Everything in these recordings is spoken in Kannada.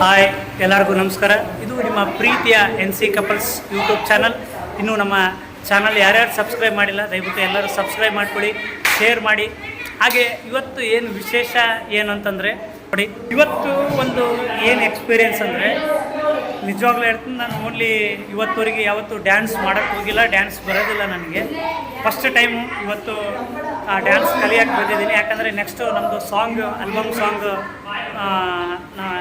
ಹಾಯ್, ಎಲ್ಲರಿಗೂ ನಮಸ್ಕಾರ. ಇದು ನಿಮ್ಮ ಪ್ರೀತಿಯ NC ಕಪಲ್ಸ್ ಯೂಟ್ಯೂಬ್ ಚಾನಲ್. ಇನ್ನೂ ನಮ್ಮ ಚಾನಲ್ ಯಾರ್ಯಾರು ಸಬ್ಸ್ಕ್ರೈಬ್ ಮಾಡಿಲ್ಲ ದಯವಿಟ್ಟು ಎಲ್ಲರೂ ಸಬ್ಸ್ಕ್ರೈಬ್ ಮಾಡಿಕೊಡಿ, ಶೇರ್ ಮಾಡಿ. ಹಾಗೆ ಇವತ್ತು ಏನು ವಿಶೇಷ ಏನು ಅಂತಂದರೆ ನೋಡಿ, ಇವತ್ತು ಒಂದು ಏನು ಎಕ್ಸ್ಪೀರಿಯೆನ್ಸ್ ಅಂದರೆ ನಿಜವಾಗ್ಲೂ ಹೇಳ್ತೀನಿ, ನಾನು ಓನ್ಲಿ ಇವತ್ತುವರೆಗೆ ಯಾವತ್ತೂ ಡ್ಯಾನ್ಸ್ ಮಾಡೋಕ್ಕೆ ಹೋಗಿಲ್ಲ, ಡ್ಯಾನ್ಸ್ ಬರೋದಿಲ್ಲ ನನಗೆ. ಫಸ್ಟ್ ಟೈಮು ಇವತ್ತು ಡ್ಯಾನ್ಸ್ ಕಲಿಯೋಕ್ಕೆ ಬಂದಿದ್ದೀನಿ. ಯಾಕಂದರೆ ನೆಕ್ಸ್ಟು ನಮ್ಮದು ಆಲ್ಬಮ್ ಸಾಂಗ್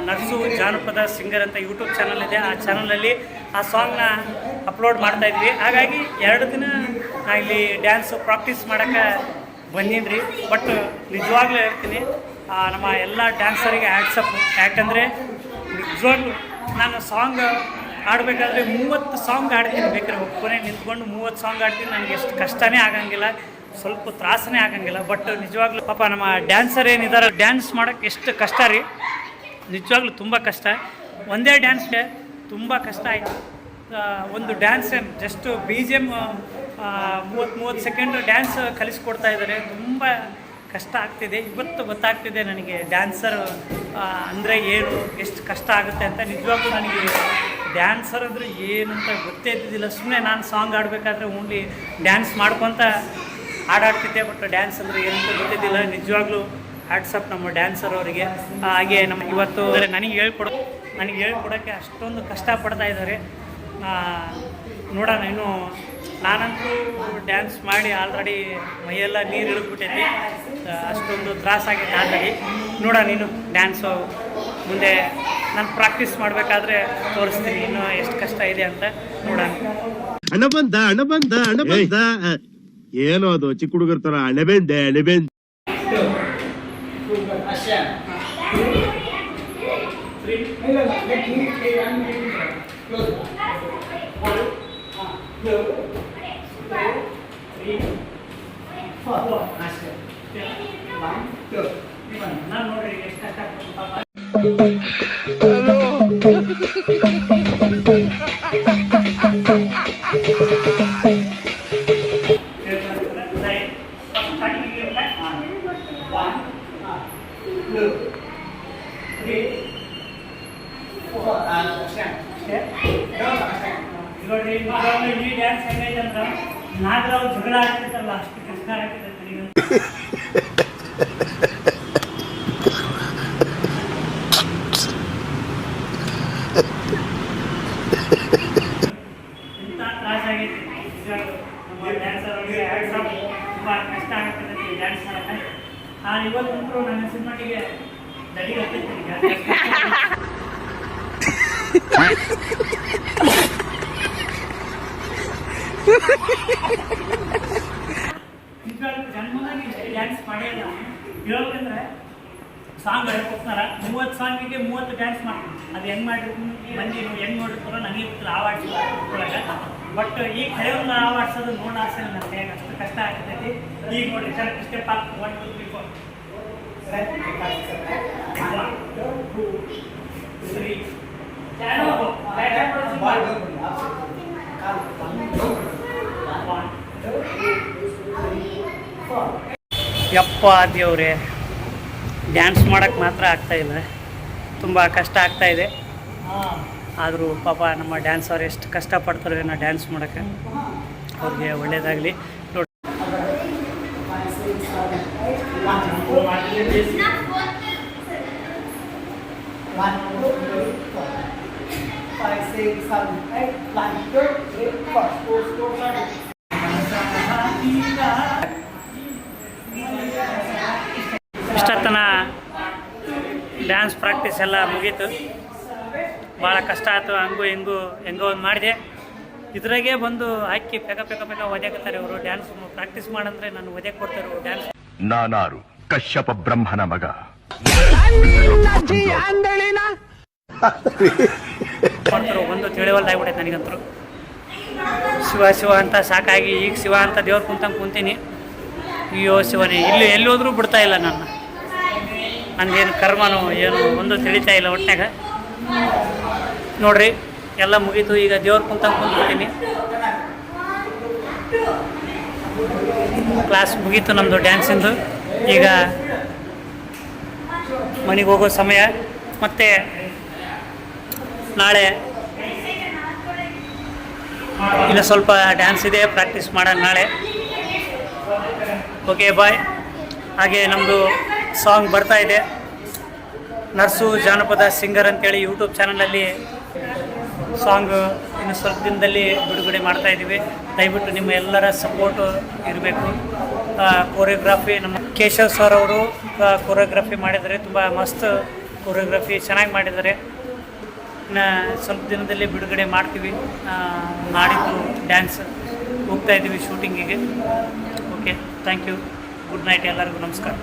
ನರ್ಸು ಜಾನಪದ ಸಿಂಗರ್ ಅಂತ ಯೂಟ್ಯೂಬ್ ಚಾನಲ್ ಇದೆ. ಆ ಚಾನಲಲ್ಲಿ ಆ ಸಾಂಗ್ನ ಅಪ್ಲೋಡ್ ಮಾಡ್ತಾಯಿದ್ವಿ. ಹಾಗಾಗಿ 2 ದಿನ ನಾನು ಇಲ್ಲಿ ಡ್ಯಾನ್ಸ್ ಪ್ರಾಕ್ಟೀಸ್ ಮಾಡೋಕ್ಕೆ ಬಂದೀನಿ ರೀ. ಬಟ್ ನಿಜವಾಗ್ಲೂ ಹೇಳ್ತೀನಿ, ನಮ್ಮ ಎಲ್ಲ ಡ್ಯಾನ್ಸರಿಗೆ ಹ್ಯಾಟ್ಸಪ್. ಯಾಕಂದರೆ ನಿಜವಾಗ್ಲೂ ನಾನು ಸಾಂಗ್ ಆಡಬೇಕಾದ್ರೆ 30 ಸಾಂಗ್ ಆಡ್ತೀನಿ, ಬೇಕಾದ್ರೆ ಒಬ್ಬನೇ ನಿಂತ್ಕೊಂಡು 30 ಸಾಂಗ್ ಆಡ್ತೀನಿ. ನನಗೆ ಎಷ್ಟು ಕಷ್ಟನೇ ಆಗಂಗಿಲ್ಲ, ಸ್ವಲ್ಪ ತ್ರಾಸನೇ ಆಗಂಗಿಲ್ಲ. ಬಟ್ ನಿಜವಾಗ್ಲೂ ಪಾಪ ನಮ್ಮ ಡ್ಯಾನ್ಸರ್ ಏನಿದ್ದಾರೆ, ಡ್ಯಾನ್ಸ್ ಮಾಡೋಕ್ಕೆ ಎಷ್ಟು ಕಷ್ಟ ರೀ, ನಿಜವಾಗ್ಲೂ ತುಂಬ ಕಷ್ಟ. ಒಂದೇ ಡ್ಯಾನ್ಸ್ಗೆ ತುಂಬ ಕಷ್ಟ ಆಯಿತು. ಒಂದು dance just BGM 30 second dance ಕಲಿಸ್ಕೊಡ್ತಾ ಇದ್ದಾರೆ. ತುಂಬ ಕಷ್ಟ ಆಗ್ತಿದೆ. ಇವತ್ತು ಗೊತ್ತಾಗ್ತಿದೆ ನನಗೆ ಡ್ಯಾನ್ಸರ್ ಅಂದರೆ ಏನು, ಎಷ್ಟು ಕಷ್ಟ ಆಗುತ್ತೆ ಅಂತ. ನಿಜವಾಗ್ಲೂ ನನಗೆ ಡ್ಯಾನ್ಸರ್ ಅಂದರೆ ಏನು ಅಂತ ಗೊತ್ತೇ ಇದ್ದಿದ್ದಿಲ್ಲ. ಸುಮ್ಮನೆ ನಾನು ಸಾಂಗ್ ಆಡಬೇಕಾದ್ರೆ ಓನ್ಲಿ ಡ್ಯಾನ್ಸ್ ಮಾಡ್ಕೊತ ಆಡ್ತಿದ್ದೆ. ಬಟ್ ಡ್ಯಾನ್ಸ್ ಅಂದರೆ ಏನಂತ ಗೊತ್ತಿದ್ದಿಲ್ಲ. ನಿಜವಾಗ್ಲೂ ಹ್ಯಾಟ್ಸಪ್ ನಮ್ಮ ಡ್ಯಾನ್ಸರ್ ಅವರಿಗೆ. ಹಾಗೆ ನಮ್ಮ ಇವತ್ತು ನನಗೆ ಹೇಳ್ಕೊಡೋಕ್ಕೆ ಅಷ್ಟೊಂದು ಕಷ್ಟಪಡ್ತಾ ಇದ್ದಾರೆ. ನೋಡೋಣ, ಇನ್ನು ನಾನಂತೂ ಡ್ಯಾನ್ಸ್ ಮಾಡಿ ಆಲ್ರೆಡಿ ಮೈಯೆಲ್ಲ ನೀರು ಇಳಿದ್ಬಿಟ್ಟೈತಿ, ಅಷ್ಟೊಂದು ತ್ರಾಸಾಗೈತೆ ಆಲ್ರೆಡಿ. ನೋಡೋಣ, ಇನ್ನು ಡ್ಯಾನ್ಸು ಮುಂದೆ ನಾನು ಪ್ರಾಕ್ಟೀಸ್ ಮಾಡಬೇಕಾದ್ರೆ ತೋರಿಸ್ತೀನಿ ಇನ್ನು ಎಷ್ಟು ಕಷ್ಟ ಇದೆ ಅಂತ. ನೋಡೋಣ. ಹಣ ಬಂದ ಏನೋ ಅದು ಚಿಕ್ಕ ಹುಡುಗರ ತರ ಅಣಬೆಂದೆ. ಈ ಡ್ಯಾನ್ಸ್ ಹೆಂಗೈತೆ ಅಂದ್ರೆ ನಾಗರಾವ್ ಜಗಳ ಆಗ್ತಿತ್ತಲ್ಲ, ಅಷ್ಟು ಕಷ್ಟ ಆಗ್ತಿದೆ ನನಗೆ. ಇಂಥ ತ್ರಾಸಾಗೈತಿ ನಮ್ಮ ಡ್ಯಾನ್ಸರ್ ಅವರಿಗೆ. ತುಂಬ ಕಷ್ಟ ಆಗ್ತಿದೆ ಡ್ಯಾನ್ಸ್ ಮಾಡೋಕ್ಕೆ. ಇವತ್ತು ನನ್ನ ಸಿನಿಮಾಟಿಗೆ ದಡಿ ಹತ್ತಿರ್ತೀನಿ. ಜನ್ಮದಾಗಿ ಇಷ್ಟು ಡ್ಯಾನ್ಸ್ ಮಾಡಿಲ್ಲ. ಹೇಳ್ಬೇಕಂದ್ರೆ ಸಾಂಗ್ ಹೇಳ್ಕೊಡ್ತಾರ, 30 ಸಾಂಗಿಗೆ 30 ಡ್ಯಾನ್ಸ್ ಮಾಡ್ತೀನಿ. ಅದು ಹೆಂಗೆ ಮಾಡಿರ್ತೀನಿ, ಮಂದಿ ಹೆಂಗೆ ನೋಡಿರ್ತಾರೋ ನನಗೆ ಗೊತ್ತಿಲ್ಲ ಆವಾಡ್ಸೊಳಗೆ. ಬಟ್ ಈಗ ಕಳೆಯವ್ರನ್ನ ಆವಾಡ್ಸೋದು ನೋಡಿ ಆಸೆ ನನ್ನ ಕೈಯಾಗ, ಅಷ್ಟು ಕಷ್ಟ ಆಗ್ತೈತಿ. ಈಗ ನೋಡಿ ಕರೆಕ್ಟ್ ಸ್ಟೆಪ್ ಹಾಕಿ 1 2 3 4 ಯಪ್ಪ ದೇವ್ರೆ, ಡ್ಯಾನ್ಸ್ ಮಾಡೋಕ್ಕೆ ಮಾತ್ರ ಆಗ್ತಾಯಿಲ್ಲ, ತುಂಬ ಕಷ್ಟ ಆಗ್ತಾಯಿದೆ. ಆದರೂ ಪಾಪ ನಮ್ಮ ಡ್ಯಾನ್ಸರ್ ಎಷ್ಟು ಕಷ್ಟಪಡ್ತಾರೆ ನಾ ಡ್ಯಾನ್ಸ್ ಮಾಡೋಕ್ಕೆ. ಅವ್ರಿಗೆ ಒಳ್ಳೆಯದಾಗಲಿ. ನೋಡಿ, ಇಷ್ಟೊತ್ತನ ಡ್ಯಾನ್ಸ್ ಪ್ರಾಕ್ಟೀಸ್ ಎಲ್ಲ ಮುಗೀತು. ಭಾಳ ಕಷ್ಟ ಆಯಿತು. ಹೆಂಗೋ ಒಂದು ಮಾಡಿದೆ. ಇದ್ರಾಗೆ ಬಂದು ಹಾಕಿ ಪೆಕ ಒದ್ಯಾಕತ್ತಾರೆ ಅವರು. ಡ್ಯಾನ್ಸ್ ಪ್ರಾಕ್ಟೀಸ್ ಮಾಡಂದ್ರೆ ನಾನು ಒದ್ಯಕ್ಕೆ ಕೊಡ್ತಾರೆ ಡ್ಯಾನ್ಸ್. ನಾನಾರು ಕಶ್ಯಪ ಬ್ರಹ್ಮನ ಮಗ. ಒಂದು ತಿಳಿವಲ್ದಾಗ್ಬಿಟ್ಟೈತೆ ನನಗಂತೂ. ಶಿವ ಅಂತ ಸಾಕಾಗಿ ಈಗ ಶಿವ ಅಂತ ದೇವ್ರು ಕುಂತೀನಿ. ಅಯ್ಯೋ ಶಿವನೇ, ಎಲ್ಲಿ ಹೋದ್ರೂ ಬಿಡ್ತಾ ಇಲ್ಲ ನನ್ನ. ನಂದೇನು ಕರ್ಮನೋ ಏನೋ ಒಂದು ತಿಳಿತಾ ಇಲ್ಲ ಒಟ್ಟಾಗ. ನೋಡ್ರಿ, ಎಲ್ಲ ಮುಗೀತು. ಈಗ ದೇವ್ರು ಕುಂತೀನಿ. ಕ್ಲಾಸ್ ಮುಗೀತು ನಮ್ಮದು ಡ್ಯಾನ್ಸಿಂದು. ಈಗ ಮನೆಗೆ ಹೋಗೋ ಸಮಯ. ಮತ್ತು ನಾಳೆ ಇನ್ನು ಸ್ವಲ್ಪ ಡ್ಯಾನ್ಸ್ ಇದೆ, ಪ್ರಾಕ್ಟೀಸ್ ಮಾಡೋಣ ನಾಳೆ. Okay bye. ಹಾಗೆ ನಮ್ಮದು ಸಾಂಗ್ ಬರ್ತಾ ಇದೆ, ನರ್ಸು ಜಾನಪದ ಸಿಂಗರ್ ಅಂತೇಳಿ ಯೂಟ್ಯೂಬ್ ಚಾನಲಲ್ಲಿ ಸಾಂಗ್ ಇನ್ನು ಸ್ವಲ್ಪ ದಿನದಲ್ಲಿ ಬಿಡುಗಡೆ ಮಾಡ್ತಾ ಇದ್ದೀವಿ. ದಯವಿಟ್ಟು ನಿಮ್ಮ ಎಲ್ಲರ ಸಪೋರ್ಟು ಇರಬೇಕು. ಕೋರಿಯೋಗ್ರಾಫಿ ನಮ್ಮ ಕೇಶವ್ ಸರ್ ಅವರು ಕೋರಿಯೋಗ್ರಾಫಿ ಮಾಡಿದ್ದಾರೆ, ತುಂಬ ಮಸ್ತ್ ಕೋರಿಯೋಗ್ರಾಫಿ ಚೆನ್ನಾಗಿ ಮಾಡಿದ್ದಾರೆ. ಇನ್ನು ಸ್ವಲ್ಪ ದಿನದಲ್ಲಿ ಬಿಡುಗಡೆ ಮಾಡ್ತೀವಿ. ನಾಡಿದ್ದು ಡ್ಯಾನ್ಸ್ ಹೋಗ್ತಾ ಇದ್ದೀವಿ ಶೂಟಿಂಗಿಗೆ. Okay, thank you. Good night, ಎಲ್ಲರಿಗೂ ನಮಸ್ಕಾರ.